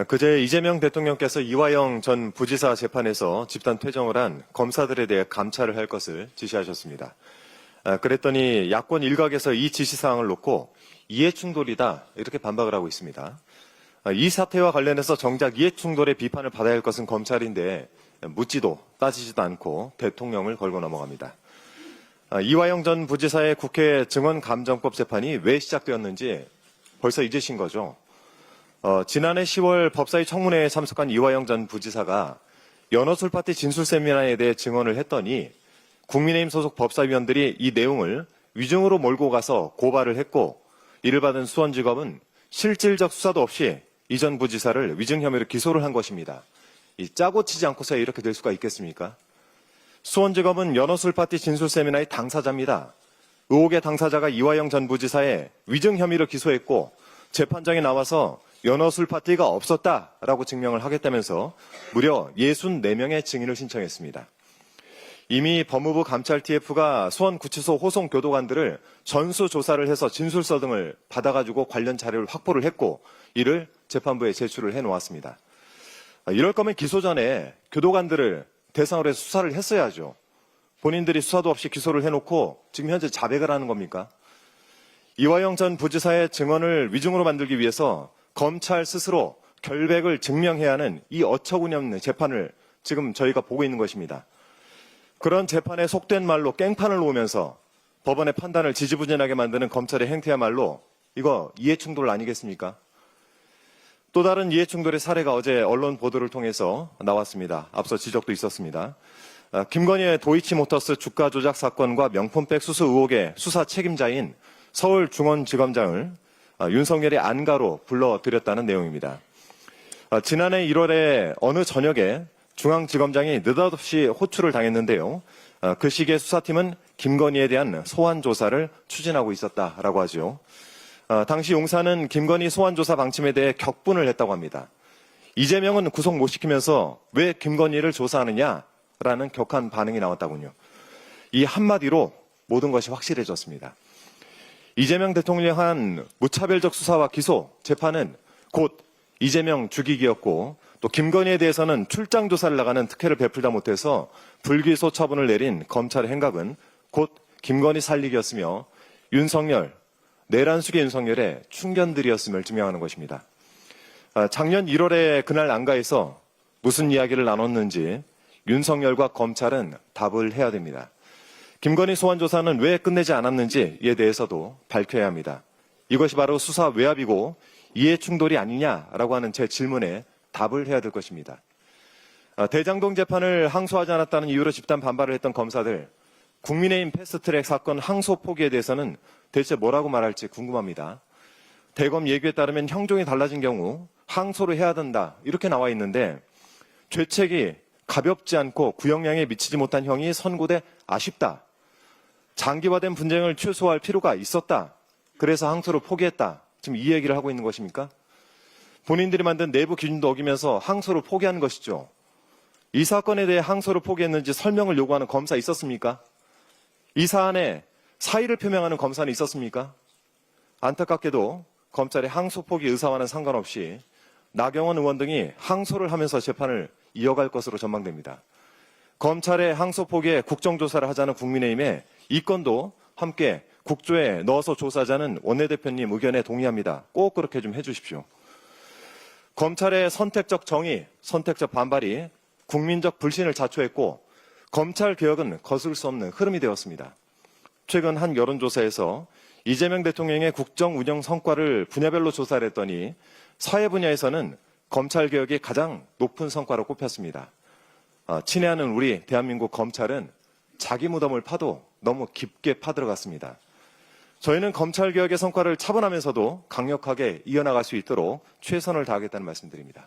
그제 이재명 대통령께서 이화영 전 부지사 재판에서 집단 퇴정을 한 검사들에 대해 감찰을 할 것을 지시하셨습니다. 그랬더니 야권 일각에서 이 지시사항을 놓고 이해충돌이다 이렇게 반박을 하고 있습니다. 이 사태와 관련해서 정작 이해충돌의 비판을 받아야 할 것은 검찰인데 묻지도 따지지도 않고 대통령을 걸고 넘어갑니다. 이화영 전 부지사의 국회 증언감정법 재판이 왜 시작되었는지 벌써 잊으신 거죠? 지난해 10월 법사위 청문회에 참석한 이화영 전 부지사가 연어술파티 진술 세미나에 대해 증언을 했더니 국민의힘 소속 법사위원들이 이 내용을 위증으로 몰고 가서 고발을 했고 이를 받은 수원지검은 실질적 수사도 없이 이 전 부지사를 위증 혐의로 기소를 한 것입니다. 이 짜고 치지 않고서 이렇게 될 수가 있겠습니까? 수원지검은 연어술파티 진술 세미나의 당사자입니다. 의혹의 당사자가 이화영 전 부지사의 위증 혐의로 기소했고 재판장에 나와서 연어술 파티가 없었다라고 증명을 하겠다면서 무려 64명의 증인을 신청했습니다. 이미 법무부 감찰 TF가 수원구치소 호송 교도관들을 전수조사를 해서 진술서 등을 받아가지고 관련 자료를 확보를 했고 이를 재판부에 제출을 해놓았습니다. 이럴 거면 기소 전에 교도관들을 대상으로 해서 수사를 했어야죠. 본인들이 수사도 없이 기소를 해놓고 지금 현재 자백을 하는 겁니까? 이화영 전 부지사의 증언을 위증으로 만들기 위해서 검찰 스스로 결백을 증명해야 하는 이 어처구니없는 재판을 지금 저희가 보고 있는 것입니다. 그런 재판에 속된 말로 깽판을 놓으면서 법원의 판단을 지지부진하게 만드는 검찰의 행태야말로 이거 이해충돌 아니겠습니까? 또 다른 이해충돌의 사례가 어제 언론 보도를 통해서 나왔습니다. 앞서 지적도 있었습니다. 김건희의 도이치모터스 주가 조작 사건과 명품백 수수 의혹의 수사 책임자인 서울중원지검장을 윤석열이 안가로 불러들였다는 내용입니다. 지난해 1월에 어느 저녁에 중앙지검장이 느닷없이 호출을 당했는데요. 그 시기에 수사팀은 김건희에 대한 소환 조사를 추진하고 있었다라고 하죠. 당시 용사는 김건희 소환 조사 방침에 대해 격분을 했다고 합니다. 이재명은 구속 못 시키면서 왜 김건희를 조사하느냐라는 격한 반응이 나왔다군요. 이 한마디로 모든 것이 확실해졌습니다. 이재명 대통령 한 무차별적 수사와 기소, 재판은 곧 이재명 죽이기였고 또 김건희에 대해서는 출장 조사를 나가는 특혜를 베풀다 못해서 불기소 처분을 내린 검찰의 행각은 곧 김건희 살리기였으며 윤석열, 내란숙의 윤석열의 충견들이었음을 증명하는 것입니다. 작년 1월에 그날 안가에서 무슨 이야기를 나눴는지 윤석열과 검찰은 답을 해야 됩니다. 김건희 소환 조사는 왜 끝내지 않았는지에 대해서도 밝혀야 합니다. 이것이 바로 수사 외압이고 이해충돌이 아니냐라고 하는 제 질문에 답을 해야 될 것입니다. 대장동 재판을 항소하지 않았다는 이유로 집단 반발을 했던 검사들, 국민의힘 패스트트랙 사건 항소 포기에 대해서는 대체 뭐라고 말할지 궁금합니다. 대검 예규에 따르면 형종이 달라진 경우 항소를 해야 된다 이렇게 나와 있는데 죄책이 가볍지 않고 구형량에 미치지 못한 형이 선고돼 아쉽다. 장기화된 분쟁을 최소화할 필요가 있었다. 그래서 항소를 포기했다. 지금 이 얘기를 하고 있는 것입니까? 본인들이 만든 내부 기준도 어기면서 항소를 포기한 것이죠. 이 사건에 대해 항소를 포기했는지 설명을 요구하는 검사 있었습니까? 이 사안에 사의를 표명하는 검사는 있었습니까? 안타깝게도 검찰의 항소 포기 의사와는 상관없이 나경원 의원 등이 항소를 하면서 재판을 이어갈 것으로 전망됩니다. 검찰의 항소 포기에 국정조사를 하자는 국민의힘의 이 건도 함께 국조에 넣어서 조사하자는 원내대표님 의견에 동의합니다. 꼭 그렇게 좀 해주십시오. 검찰의 선택적 정의, 선택적 반발이 국민적 불신을 자초했고 검찰 개혁은 거슬 수 없는 흐름이 되었습니다. 최근 한 여론조사에서 이재명 대통령의 국정 운영 성과를 분야별로 조사를 했더니 사회 분야에서는 검찰 개혁이 가장 높은 성과로 꼽혔습니다. 친애하는 우리 대한민국 검찰은 자기 무덤을 파도 너무 깊게 파들어갔습니다. 저희는 검찰 개혁의 성과를 차분하면서도 강력하게 이어나갈 수 있도록 최선을 다하겠다는 말씀드립니다.